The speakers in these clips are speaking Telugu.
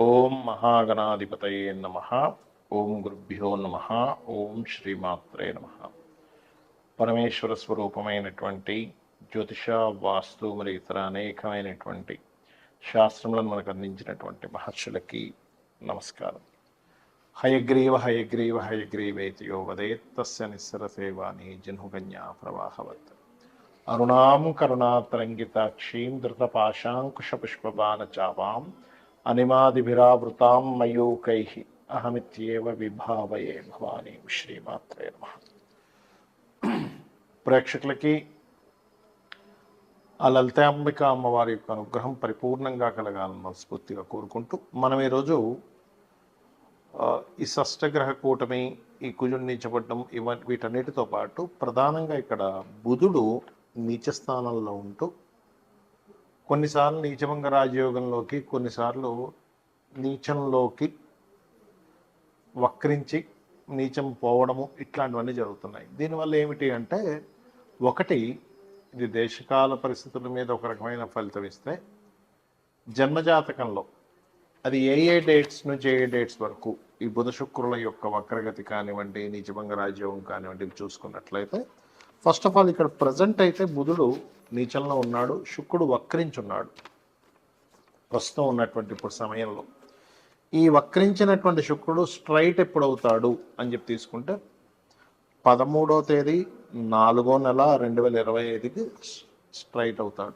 ఓం మహాగణాధిపతయే నమ. ఓం గురుభ్యో నమ. ఓం శ్రీమాత్రే నమ. పరమేశ్వర స్వరూపమైనటువంటి జ్యోతిష, వాస్తు మరియు ఇతర అనేకమైనటువంటి శాస్త్రములను మనకు అందించినటువంటి మహర్షులకి నమస్కారం. హయగ్రీవ హయగ్రీవ హయగ్రీవేతి యో వదేత్ తస్య నిస్సరసేవాని జన్హుకన్యా ప్రవాహవత్. అరుణాం కరుణాతరంగితాక్షీం ధృతపాశాంకుశపుష్పబాణచాపాం అనిమాదిభిరావృతాం మయూకైః అహమిత్యేవ విభావయే భవానీ శ్రీమాత్రే నమః. ప్రేక్షకులకి ఆ లలితాంబిక అమ్మవారి యొక్క అనుగ్రహం పరిపూర్ణంగా కలగాలని మనస్ఫూర్తిగా కోరుకుంటూ మనం ఈరోజు ఈ షష్టగ్రహ కూటమి, ఈ కుజుడు నీచపడడం, వీటన్నిటితో పాటు ప్రధానంగా ఇక్కడ బుధుడు నీచ స్థానంలో ఉంటూ కొన్నిసార్లు నీచభంగ రాజయోగంలోకి, కొన్నిసార్లు నీచంలోకి వక్రించి నీచం పోవడము, ఇట్లాంటివన్నీ జరుగుతున్నాయి. దీనివల్ల ఏమిటి అంటే, ఒకటి ఇది దేశకాల పరిస్థితుల మీద ఒక రకమైన ఫలితం ఇస్తే, జన్మజాతకంలో అది ఏ డేట్స్ నుంచి ఏ డేట్స్ వరకు ఈ బుధ శుక్రుల యొక్క వక్రగతి కానివ్వండి, నీచభంగ రాజయోగం కానివ్వండి, ఇవి చూసుకున్నట్లయితే ఫస్ట్ ఆఫ్ ఆల్ ఇక్కడ ప్రజెంట్ అయితే బుధుడు నీచంలో ఉన్నాడు, శుక్రుడు వక్రించున్నాడు ప్రస్తుతం ఉన్నటువంటి ఇప్పుడు సమయంలో. ఈ వక్రించినటువంటి శుక్రుడు స్ట్రైట్ ఎప్పుడు అవుతాడు అని చెప్పి తీసుకుంటే 13వ తేదీ 4వ నెల 2025కి స్ట్రైట్ అవుతాడు.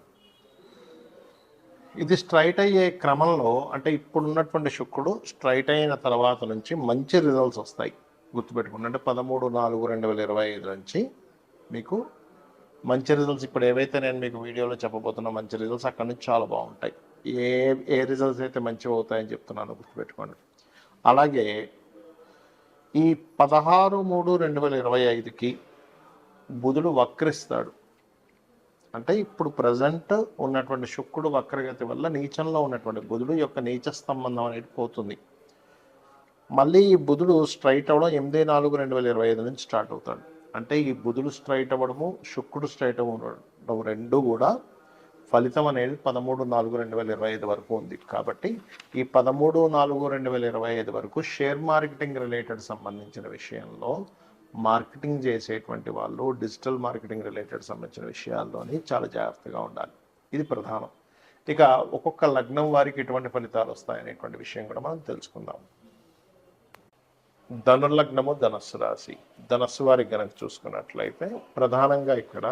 ఇది స్ట్రైట్ అయ్యే క్రమంలో, అంటే ఇప్పుడు ఉన్నటువంటి శుక్రుడు స్ట్రైట్ అయిన తర్వాత నుంచి మంచి రిజల్ట్స్ వస్తాయి. గుర్తుపెట్టుకోండి, అంటే 13/4/2025 నుంచి మీకు మంచి రిజల్ట్స్, ఇప్పుడు ఏవైతే నేను మీకు వీడియోలో చెప్పబోతున్న మంచి రిజల్ట్స్ అక్కడి నుంచి చాలా బాగుంటాయి. ఏ రిజల్ట్స్ అయితే మంచిగా అవుతాయని చెప్తున్నాను గుర్తుపెట్టుకోండి. అలాగే ఈ 16/3/2025కి బుధుడు వక్రిస్తాడు. అంటే ఇప్పుడు ప్రజెంట్ ఉన్నటువంటి శుక్రుడు వక్రగతి వల్ల నీచంలో ఉన్నటువంటి బుధుడు యొక్క నీచ సంబంధం అనేది పోతుంది. మళ్ళీ ఈ బుధుడు స్ట్రైట్ అవ్వడం 8/4/2025 నుంచి స్టార్ట్ అవుతాడు. అంటే ఈ బుధుడు స్ట్రైట్ అవ్వడము, శుక్రుడు స్ట్రైట్ అవ్వడం రెండు కూడా ఫలితం అనేది 13/4/2025 వరకు ఉంది. కాబట్టి ఈ 13/4/2025 వరకు షేర్ మార్కెటింగ్ రిలేటెడ్ సంబంధించిన విషయంలో, మార్కెటింగ్ చేసేటువంటి వాళ్ళు డిజిటల్ మార్కెటింగ్ రిలేటెడ్ సంబంధించిన విషయాల్లోని చాలా జాగ్రత్తగా ఉండాలి. ఇది ప్రధానం. ఇక ఒక్కొక్క లగ్నం వారికి ఎటువంటి ఫలితాలు వస్తాయనేటువంటి విషయం కూడా మనం తెలుసుకుందాం. ధనుర్లగ్నము, ధనస్సు రాశి. ధనస్సు వారికి కనుక చూసుకున్నట్లయితే ప్రధానంగా ఇక్కడ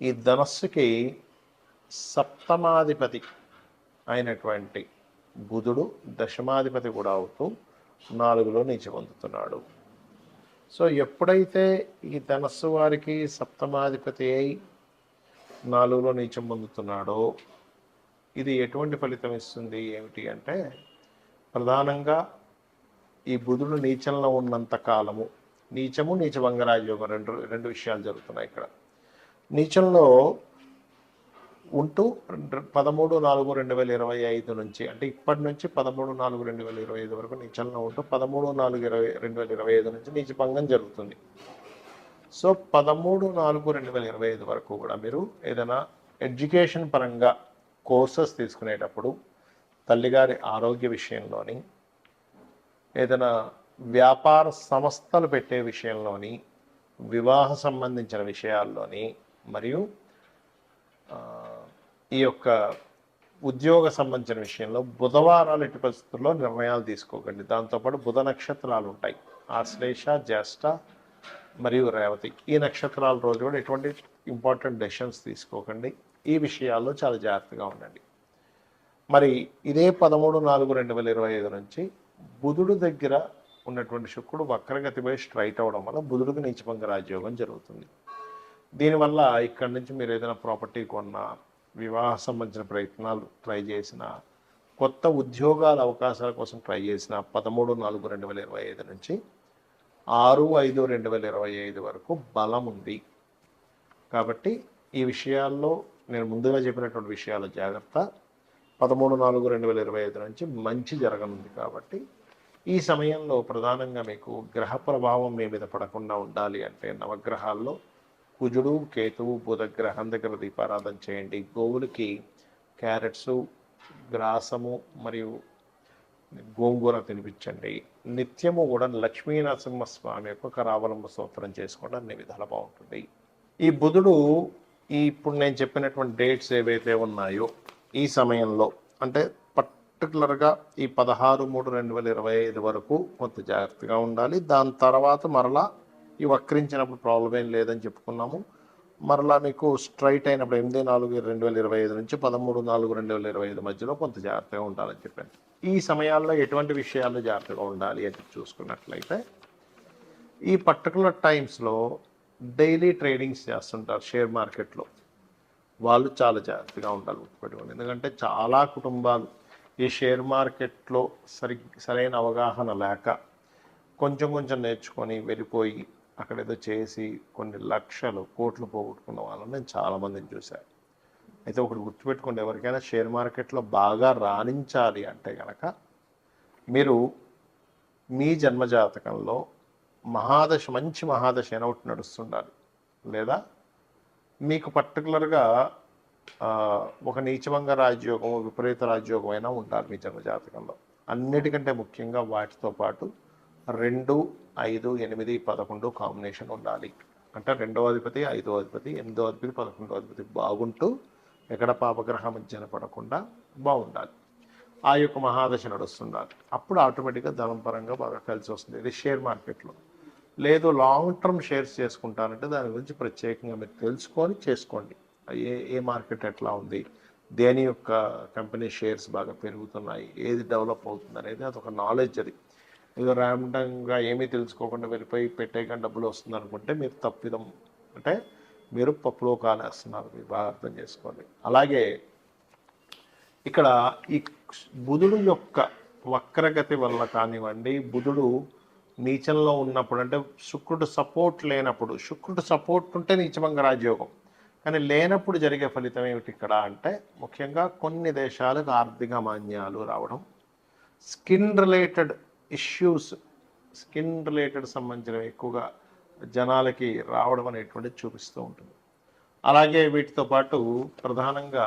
ఈ ధనస్సుకి సప్తమాధిపతి అయినటువంటి బుధుడు దశమాధిపతి కూడా అవుతూ 4లో నీచ పొందుతున్నాడు. సో ఎప్పుడైతే ఈ ధనస్సు వారికి సప్తమాధిపతి అయి 4లో నీచం పొందుతున్నాడో, ఇది ఎటువంటి ఫలితం ఇస్తుంది ఏమిటి అంటే, ప్రధానంగా ఈ బుధుడు నీచంలో ఉన్నంత కాలము, నీచము నీచభంగ రాజయోగం రెండు విషయాలు జరుగుతున్నాయి ఇక్కడ. నీచంలో ఉంటూ 13/4/2025 నుంచి, అంటే ఇప్పటి నుంచి 13/4/2025 వరకు నీచంలో ఉంటూ 13/4/2025 నుంచి నీచభంగం జరుగుతుంది. సో 13/4/2025 వరకు కూడా మీరు ఏదైనా ఎడ్యుకేషన్ పరంగా కోర్సెస్ తీసుకునేటప్పుడు, తల్లిగారి ఆరోగ్య విషయంలోని, ఏదైనా వ్యాపార సంస్థలు పెట్టే విషయంలోని, వివాహ సంబంధించిన విషయాల్లోని, మరియు ఈ యొక్క ఉద్యోగ సంబంధించిన విషయంలో బుధవారాలు ఎట్టి పరిస్థితుల్లో నిర్ణయాలు తీసుకోకండి. దాంతోపాటు బుధ నక్షత్రాలు ఉంటాయి, ఆశ్లేష, జ్యేష్ఠ మరియు రేవతి. ఈ నక్షత్రాల రోజు కూడా ఎటువంటి ఇంపార్టెంట్ డెసిషన్స్ తీసుకోకండి. ఈ విషయాల్లో చాలా జాగ్రత్తగా ఉండండి. మరి ఇదే 13/4/2025 నుంచి బుధుడు దగ్గర ఉన్నటువంటి శుక్రుడు వక్రగతిపై స్ట్రైట్ అవ్వడం వల్ల బుధుడికి నీచభంగ రాజయోగం జరుగుతుంది. దీనివల్ల ఇక్కడి నుంచి మీరు ఏదైనా ప్రాపర్టీ కొన్నా, వివాహ సంబంధించిన ప్రయత్నాలు ట్రై చేసిన, కొత్త ఉద్యోగాల అవకాశాల కోసం ట్రై చేసిన 13/4/2025 నుంచి 6/5/2025 వరకు బలం ఉంది. కాబట్టి ఈ విషయాల్లో నేను ముందుగా చెప్పినటువంటి విషయాలు జాగ్రత్త. 13/4/2025 నుంచి మంచి జరగనుంది. కాబట్టి ఈ సమయంలో ప్రధానంగా మీకు గ్రహ ప్రభావం మీ మీద పడకుండా ఉండాలి అంటే, నవగ్రహాల్లో కుజుడు కేతువు బుధ గ్రహం దగ్గర దీపారాధన చేయండి. గోవులకి క్యారెట్స్, గ్రాసము మరియు గోంగూర తినిపించండి. నిత్యము కూడా లక్ష్మీ నరసింహస్వామి యొక్క కరావలంబ స్తోత్రం చేసుకోవడం అన్ని విధాలు బాగుంటుంది. ఈ బుధుడు ఇప్పుడు నేను చెప్పినటువంటి డేట్స్ ఏవైతే ఉన్నాయో ఈ సమయంలో అంటే పర్టికులర్గా ఈ 16/3/2025 వరకు కొంత జాగ్రత్తగా ఉండాలి. దాని తర్వాత మరలా ఈ వక్రించినప్పుడు ప్రాబ్లం ఏం లేదని చెప్పుకున్నాము. మరలా మీకు స్ట్రైట్ అయినప్పుడు 8/4/2025 నుంచి 13/4/2025 మధ్యలో కొంత జాగ్రత్తగా ఉండాలని చెప్పాను. ఈ సమయాల్లో ఎటువంటి విషయాల్లో జాగ్రత్తగా ఉండాలి అని చూసుకున్నట్లయితే ఈ పర్టికులర్ టైమ్స్లో డైలీ ట్రేడింగ్స్ చేస్తుంటారు షేర్ మార్కెట్లో, వాళ్ళు చాలా జాగ్రత్తగా ఉండాలి గుర్తుపెట్టుకోండి. ఎందుకంటే చాలా కుటుంబాలు ఈ షేర్ మార్కెట్లో సరైన అవగాహన లేక కొంచెం కొంచెం నేర్చుకొని వెళ్ళిపోయి అక్కడ ఏదో చేసి కొన్ని లక్షలు కోట్లు పోగొట్టుకున్న వాళ్ళని నేను చాలామందిని చూశాను. అయితే ఒకటి గుర్తుపెట్టుకోండి, ఎవరికైనా షేర్ మార్కెట్లో బాగా రాణించాలి అంటే కనుక మీరు మీ జన్మజాతకంలో మంచి మహాదశ అయినా ఒకటి నడుస్తుండాలి, లేదా మీకు పర్టికులర్గా ఒక నీచభంగ రాజయోగం, విపరీత రాజయోగం అయినా ఉండాలి మీ జన్మజాతకంలో. అన్నిటికంటే ముఖ్యంగా వాటితో పాటు 2, 5, 8, 11 కాంబినేషన్ ఉండాలి. అంటే 2వ అధిపతి, 5వ అధిపతి, 8వ అధిపతి, 11వ అధిపతి బాగుంటూ ఎక్కడ పాపగ్రహ మధ్యన పడకుండా బాగుండాలి. ఆ యొక్క మహాదశ నడుస్తుండాలి. అప్పుడు ఆటోమేటిక్గా ధనం పరంగా బాగా కలిసి వస్తుంది. ఇది షేర్ మార్కెట్లో. లేదు లాంగ్ టర్మ్ షేర్స్ చేసుకుంటానంటే దాని గురించి ప్రత్యేకంగా మీరు తెలుసుకొని చేసుకోండి. ఏ మార్కెట్ ఎట్లా ఉంది, దేని యొక్క కంపెనీ షేర్స్ బాగా పెరుగుతున్నాయి, ఏది డెవలప్ అవుతుంది అనేది అదొక నాలెడ్జ్. అది ఏదో ర్యాండంగా ఏమీ తెలుసుకోకుండా వెళ్ళిపోయి పెట్టేయకుండా డబ్బులు వస్తుంది అనుకుంటే మీరు తప్పిదం, అంటే మీరు పప్పులో కాలేస్తున్నారు. మీరు బాగా అర్థం చేసుకోండి. అలాగే ఇక్కడ ఈ బుధుడు యొక్క వక్రగతి వల్ల కానివ్వండి, బుధుడు నీచంలో ఉన్నప్పుడు అంటే శుక్రుడు సపోర్ట్ లేనప్పుడు, శుక్రుడు సపోర్ట్ ఉంటే నీచభంగ రాజయోగం, కానీ లేనప్పుడు జరిగే ఫలితం ఏమిటి ఇక్కడ అంటే ముఖ్యంగా కొన్ని దేశాలకు ఆర్థిక మాన్యాలు రావడం, skin related issues, skin related సంబంధించినవి ఎక్కువగా జనాలకి రావడం అనేటువంటిది చూపిస్తూ ఉంటుంది. అలాగే వీటితో పాటు ప్రధానంగా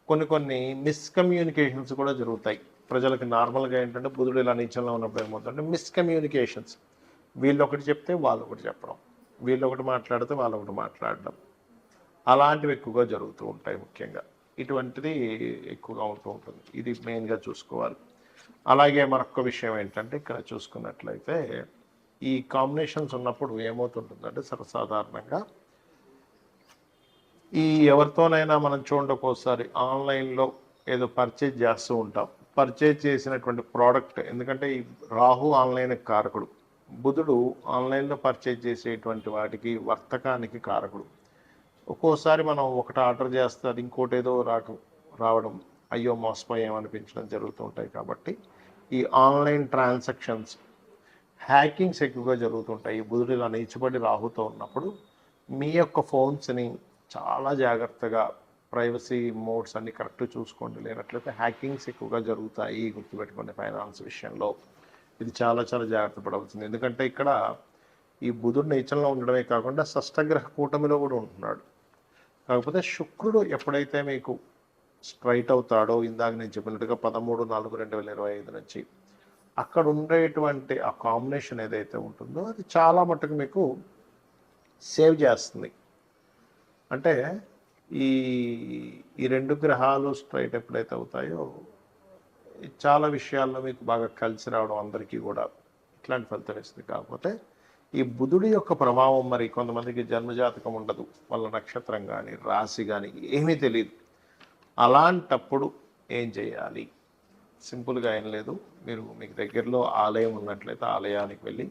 కొన్ని మిస్కమ్యూనికేషన్స్ కూడా జరుగుతాయి. ప్రజలకి నార్మల్గా ఏంటంటే బుధుడు ఇలా నీచంలో ఉన్నప్పుడు ఏమవుతుందంటే మిస్కమ్యూనికేషన్స్, వీళ్ళు ఒకటి చెప్తే వాళ్ళు ఒకటి చెప్పడం, వీళ్ళు ఒకటి మాట్లాడితే వాళ్ళు ఒకటి మాట్లాడడం, అలాంటివి ఎక్కువగా జరుగుతూ ఉంటాయి. ముఖ్యంగా ఇటువంటిది ఎక్కువగా ఉంటూ ఉంటుంది. ఇది మెయిన్గా చూసుకోవాలి. అలాగే మరొక విషయం ఏంటంటే ఇక్కడ చూసుకున్నట్లయితే ఈ కాంబినేషన్స్ ఉన్నప్పుడు ఏమవుతుంటుందంటే సర్వసాధారణంగా ఈ ఎవరితోనైనా మనం చూడండి ఒక్కోసారి ఆన్లైన్లో ఏదో పర్చేజ్ చేస్తూ ఉంటాం. పర్చేజ్ చేసినటువంటి ప్రోడక్ట్, ఎందుకంటే ఈ రాహు ఆన్లైన్ కారకుడు, బుధుడు ఆన్లైన్లో పర్చేజ్ చేసేటువంటి వాటికి వర్తకానికి కారకుడు. ఒక్కోసారి మనం ఒకటి ఆర్డర్ చేస్తే అది ఇంకోటి ఏదో రావడం, అయ్యో మోసపోయామనిపించడం జరుగుతూ ఉంటాయి. కాబట్టి ఈ ఆన్లైన్ ట్రాన్సాక్షన్స్, హ్యాకింగ్స్ ఎక్కువగా జరుగుతుంటాయి. బుధుడు ఇలా నీచబడి రాహుతో ఉన్నప్పుడు మీ యొక్క ఫోన్స్ని చాలా జాగ్రత్తగా ప్రైవసీ మోడ్స్ అన్ని కరెక్ట్ చూసుకోండి, లేనట్లయితే హ్యాకింగ్స్ ఎక్కువగా జరుగుతాయి. గుర్తుపెట్టుకోండి, ఫైనాన్స్ విషయంలో ఇది చాలా చాలా జాగ్రత్త పడవలసింది. ఎందుకంటే ఇక్కడ ఈ బుధుడు నీచంలో ఉండడమే కాకుండా షష్టగ్రహ కూటమిలో కూడా ఉంటున్నాడు. కాకపోతే శుక్రుడు ఎప్పుడైతే మీకు స్ట్రైట్ అవుతాడో, ఇందాక నేను చెప్పినట్టుగా 13/4/2025 నుంచి అక్కడ ఉండేటువంటి ఆ కాంబినేషన్ ఏదైతే ఉంటుందో అది చాలా మట్టుకు మీకు సేవ్ చేస్తుంది. అంటే ఈ 2 గ్రహాలు స్ట్రైట్ ఎప్పుడైతే అవుతాయో చాలా విషయాల్లో మీకు బాగా కలిసి రావడం అందరికీ కూడా ఇట్లాంటి ఫలితం ఇస్తుంది. కాకపోతే ఈ బుధుడి యొక్క ప్రభావం మరి కొంతమందికి జన్మజాతకం ఉండదు, వాళ్ళ నక్షత్రం కానీ రాశి కానీ ఏమీ తెలియదు. అలాంటప్పుడు ఏం చేయాలి? సింపుల్గా ఏం లేదు, మీకు దగ్గరలో ఆలయం ఉన్నట్లయితే ఆలయానికి వెళ్ళి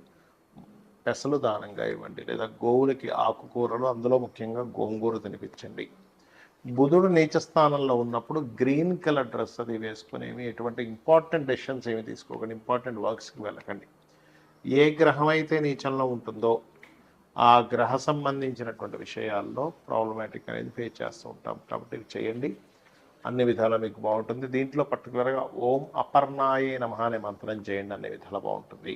పెసలు దానంగా ఇవ్వండి, లేదా గోవులకి ఆకుకూరలు, అందులో ముఖ్యంగా గోంగూర తినిపించండి. బుధుడు నీచ స్థానంలో ఉన్నప్పుడు గ్రీన్ కలర్ డ్రెస్ అది వేసుకుని ఎటువంటి ఇంపార్టెంట్ డెసిషన్స్ ఏమి తీసుకోకండి, ఇంపార్టెంట్ వర్క్స్కి వెళ్ళకండి. ఏ గ్రహం అయితే నీచంలో ఉంటుందో ఆ గ్రహ సంబంధించినటువంటి విషయాల్లో ప్రాబ్లమాటిక్ అనేది ఫేస్ చేస్తూ ఉంటాం. కాబట్టి ఇవి చేయండి, అన్ని విధాలా మీకు బాగుంటుంది. దీంట్లో పర్టికులర్గా ఓం అపర్ణాయే నమః అనే మంత్రం చేయండి, అన్ని విధాలా బాగుంటుంది.